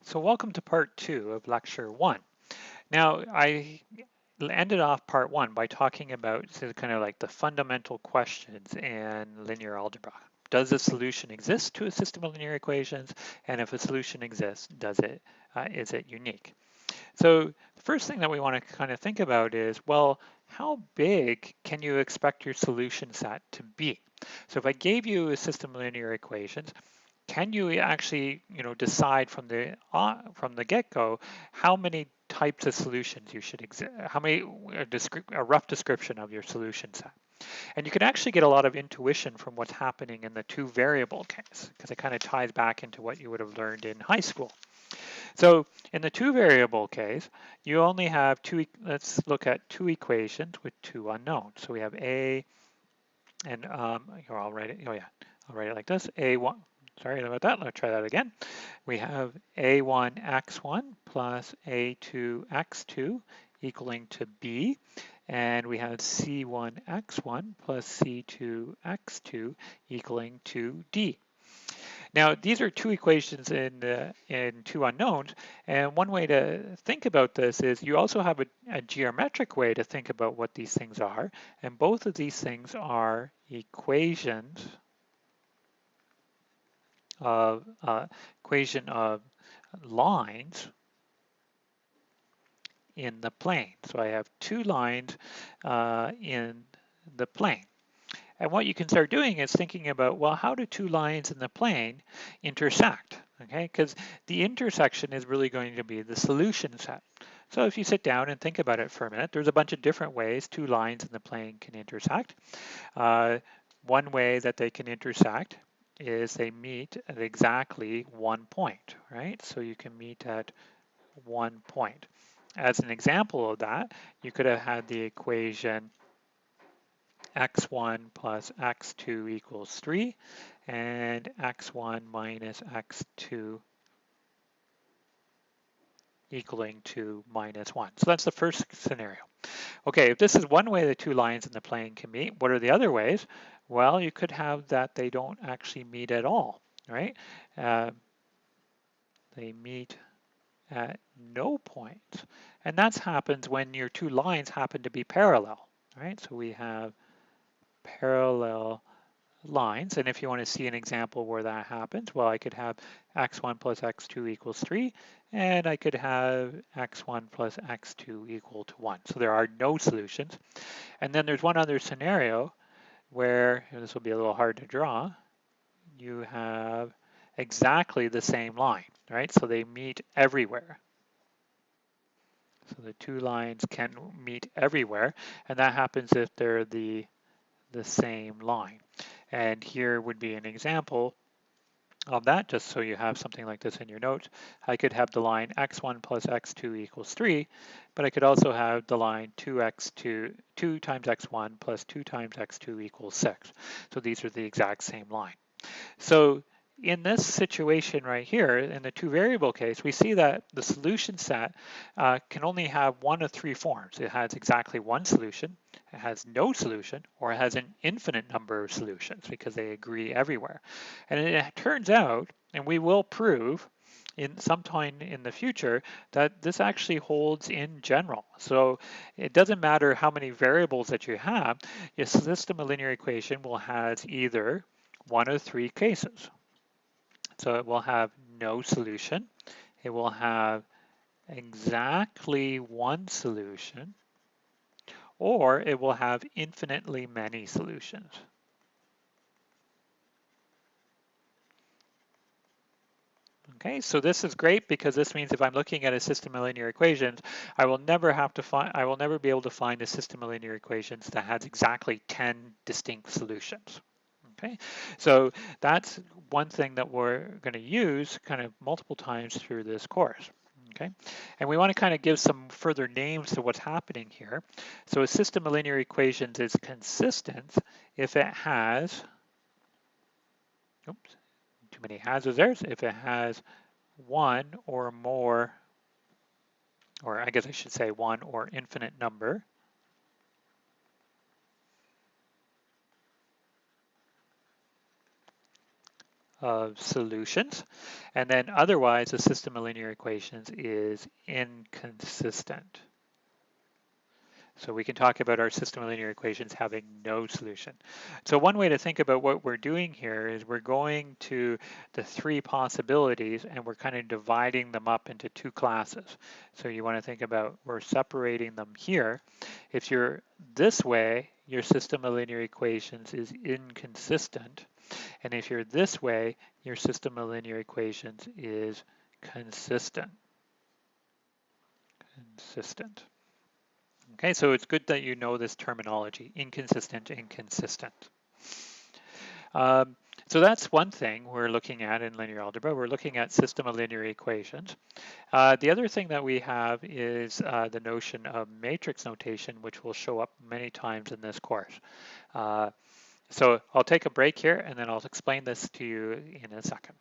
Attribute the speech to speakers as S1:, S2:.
S1: So welcome to part 2 of lecture 1. Now I ended off part 1 by talking about kind of like the fundamental questions in linear algebra. Does a solution exist to a system of linear equations? And if a solution exists, is it unique? So the first thing that we want to kind of think about is, well, how big can you expect your solution set to be? So if I gave you a system of linear equations, can you actually, decide from the get-go how many types of solutions you should how many a rough description of your solution set? And you can actually get a lot of intuition from what's happening in the two variable case because it kind of ties back into what you would have learned in high school. So in the two variable case, you only have let's look at two equations with two unknowns. So we have a and here I'll write it. Oh yeah, I'll write it like this. A1. Sorry about that. Let's try that again. We have a1x1 plus a2x2 equaling to b, and we have c1x1 plus c2x2 equaling to d. Now, these are two equations in two unknowns, and one way to think about this is you also have a geometric way to think about what these things are, and both of these things are of equation of lines in the plane. So I have two lines in the plane. And what you can start doing is thinking about, well, how do two lines in the plane intersect? Okay, because the intersection is really going to be the solution set. So if you sit down and think about it for a minute, there's a bunch of different ways two lines in the plane can intersect. One way that they can intersect is they meet at exactly 1 point, right? So you can meet at 1 point. As an example of that, you could have had the equation x1 plus x2 equals 3 and x1 minus x2 equaling to minus 1. So that's the first scenario. Okay, if this is one way the two lines in the plane can meet, what are the other ways? Well, you could have that they don't actually meet at all, right? They meet at no point. And that happens when your two lines happen to be parallel, right? So we have parallel lines. And if you want to see an example where that happens, well, I could have x1 plus x2 equals 3, and I could have x1 plus x2 equal to 1. So there are no solutions. And then there's one other scenario where, and this will be a little hard to draw, you have exactly the same line, right? So they meet everywhere. So the two lines can meet everywhere, and that happens if they're the same line. And here would be an example of that, just so you have something like this in your notes. I could have the line x1 plus x2 equals 3, but I could also have the line 2 times x1 plus 2 times x2 equals 6. So these are the exact same line. So in this situation right here, in the two variable case, we see that the solution set can only have one of three forms. It has exactly one solution, it has no solution, or it has an infinite number of solutions because they agree everywhere. And it turns out, and we will prove in sometime in the future, that this actually holds in general. So it doesn't matter how many variables that you have, your system of linear equation will have either one of three cases. So it will have no solution, it will have exactly one solution, or it will have infinitely many solutions. Okay, so this is great because this means if I'm looking at a system of linear equations, I will never be able to find a system of linear equations that has exactly 10 distinct solutions. Okay, so that's one thing that we're going to use kind of multiple times through this course. Okay, and we want to kind of give some further names to what's happening here. So a system of linear equations is consistent if it has, oops, too many hases there, if it has one or more, or I guess I should say one or infinite number of solutions. And then otherwise, the system of linear equations is inconsistent. So we can talk about our system of linear equations having no solution. So one way to think about what we're doing here is we're going to the three possibilities and we're kind of dividing them up into two classes. So you want to think about we're separating them here. If you're this way, your system of linear equations is inconsistent. And if you're this way, your system of linear equations is consistent. Consistent. Okay, so it's good that you know this terminology, inconsistent, inconsistent. So that's one thing we're looking at in linear algebra. We're looking at system of linear equations. The other thing that we have is the notion of matrix notation, which will show up many times in this course. So I'll take a break here and then I'll explain this to you in a second.